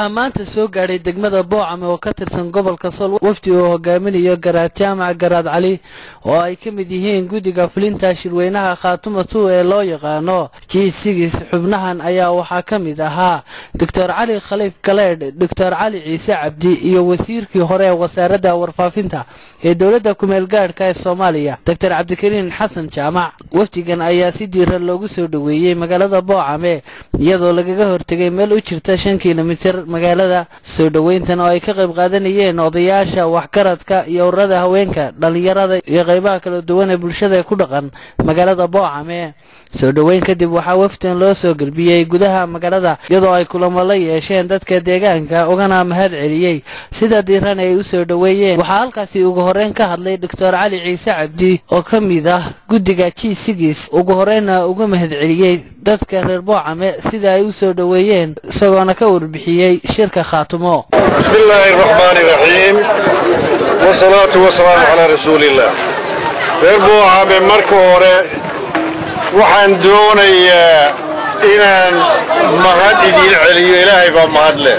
waxaa maanta soo gaadhay degmada Boocame oo ka tirsan gobolka Sool wafdi oo hogaaminayo Garaad Jaamac Garaad Cali oo ay ka mid yihiin gudiga fulinta shirweynaha Khaatumatu ee loo yaqaano G6 xubnahan ayaa waxaa ka mid ahaa Dr. Cali Khaliif Galeed, Dr. Cali Ciise Cabdi iyo wasiirkii hore wasaaradda warfaafinta ee dawladda ku meel gaarka ee Soomaaliya Dr. Cabdikariin Xasan Jaamac. wafdigan ayaa si diiran loogu soo dhaweeyay magaalada Boocame iyadoo lagaga hortagay meel u jirta 5 kiiloomitir magaalada. soo dhaweyntan oo ay ka qayb qaadanayeen odayaasha waxgaradka iyo ururada haweenka dhalinyarada iyo qaybaha kala duwan ee bulshada ku dhaqan magaalada Boocame. soo dhaweyn kadib waxaa wafdigan loo soo galbiyay gudaha magaalada iyadoo ay kulamo la yeesheen dadka deegaanka ugana mahad celiyay sida diiran ay u soo dhaweeyeen. waxaa halkaasi ugu horreyn ka hadlay Dr. Cali Ciise Cabdi oo ka mid ah gudiga G6 ugu horreynna uga mahad celiyay dadka reer Boocame sida ay u soo dhaweeyeen isagoona ka warbixiyay shirka Khaatumo. Bismillahir Rahmanir Rahiim wasalaatu wasalaamu ala rasuulillah. reer Boocame marka hore waxaan doonayaa inaan mahad idin celiyo. ilaahay baa mahad leh.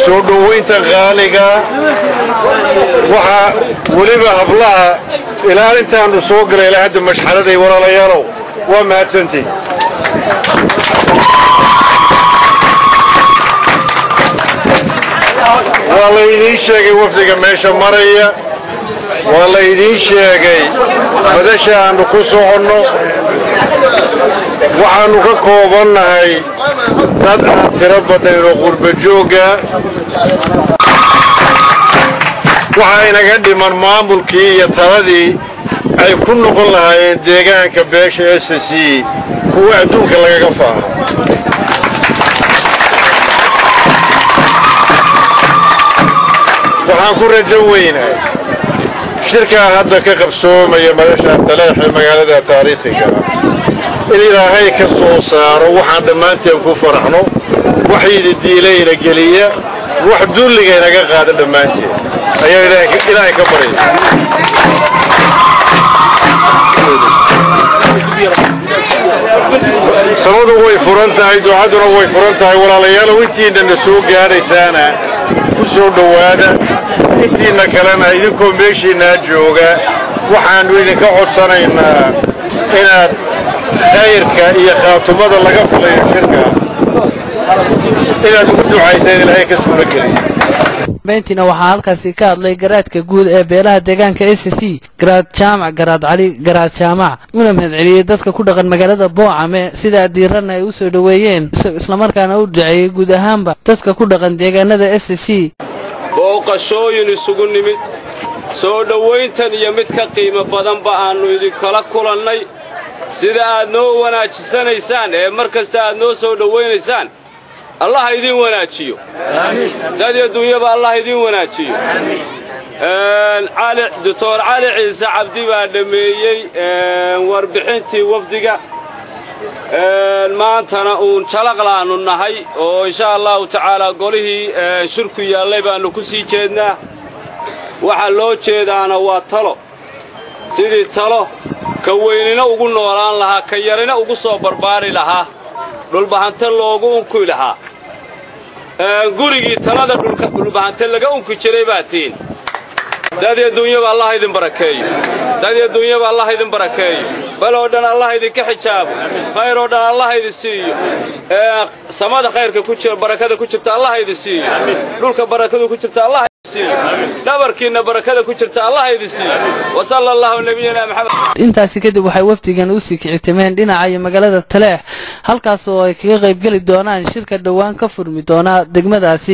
soo dhaweynta qaaliga waxa waliba hablaha ilaalintaanu soo galay ilaa hadda mashxaraday walaalayaalow waa mahadsantiin. waa la idiin sheegay wafdiga meesha maraya, waa la idiin sheegay madasha aanu ku soconno. waxaanu ka koobannahay dad aan tiro badan oo qurba jooga. waxaa inaga dhiman maamulkii iyo taladii ay ku noqon lahaayeen deegaanka beesha SSC kuwa adduunka lagaga faano. waxaan ku rajo weynahay shirkaa hadda ka qabsoomaya madasha Taleex ee magaalada taariikhiga in ilaahay ka soo saaro waxaan dhammaanteen ku faraxno, wax diilayna geliya, wax dulliga inaga qaada dhammaanteen ayaa ilaahay ka baryay. samadu way furan tahay, ducaduna way furan tahay. walaalayaal intiina soo gaaraysaana ku soo dhawaada, intiina kalena idinkoo meeshiina jooga waxaanu idinka codsanaynaa inaad khayrka iyo khaatumada laga fulayo shirka inaad ugu ducaysaan ilaahay ka suula geliyo. beentina waxaa halkaasi ka hadlay garaadka guud ee beelaha deegaanka SSC Garaad Jaamac Garaad Cali Garaad Jaamac una mahad celiyay dadka ku dhaqan magaalada Boocame sida diiran ay u soo dhaweeyeen isla markaana u duceeyay guud ahaanba dadka ku dhaqan deegaanada SSC. booqashooyin isugu nimid soo dhaweyntan iyo mid ka qiimo badanba aanu idinkala kulannay. sida aad noo wanaajisanaysaan ee markasta aad noo soo dhaweynaysaan Allah idin wanaajiyo. amiin. dad adduunyada Allah idin wanaajiyo. amiin. Dr. Cali Ciise Cabdi baa dhameeyay warbixintii wafdiga. maantana uun jalaqlaanu nahay oo insha Allah ta'ala golihii shirku yaalay baanu ku sii jeednaa. waxa loo jeedaana waa talo. sidii talo ka weynina ugu noolaan lahaa, ka yarina ugu soo barbaari lahaa, dhulbahanta loogu unki lahaa. gurigii talada dhulbahanta laga unki jiray baatiin. dadii adduunyada Allah idin barakeeyo. dadii adduunyada Allah idin barakeeyo. baloo dhan Allah idin ka xijaabo. khayr oo dhan Allah idin siiyo. samada khayrka ku jira, barakada ku jirta Allah idin siiyo. dhulka barakadu ku jirta Allah dhabarkiina barakada ku jirta Allah idin siiyo. wa sallallahu nabiyana Muhammad. intaasi kadib waxay wafdigan u sii kictimeen dhinaca magaalada Taleex halkaas oo ay kaga qayb gali doonaan shirka dhawaan ka furmi doona degmadaasi.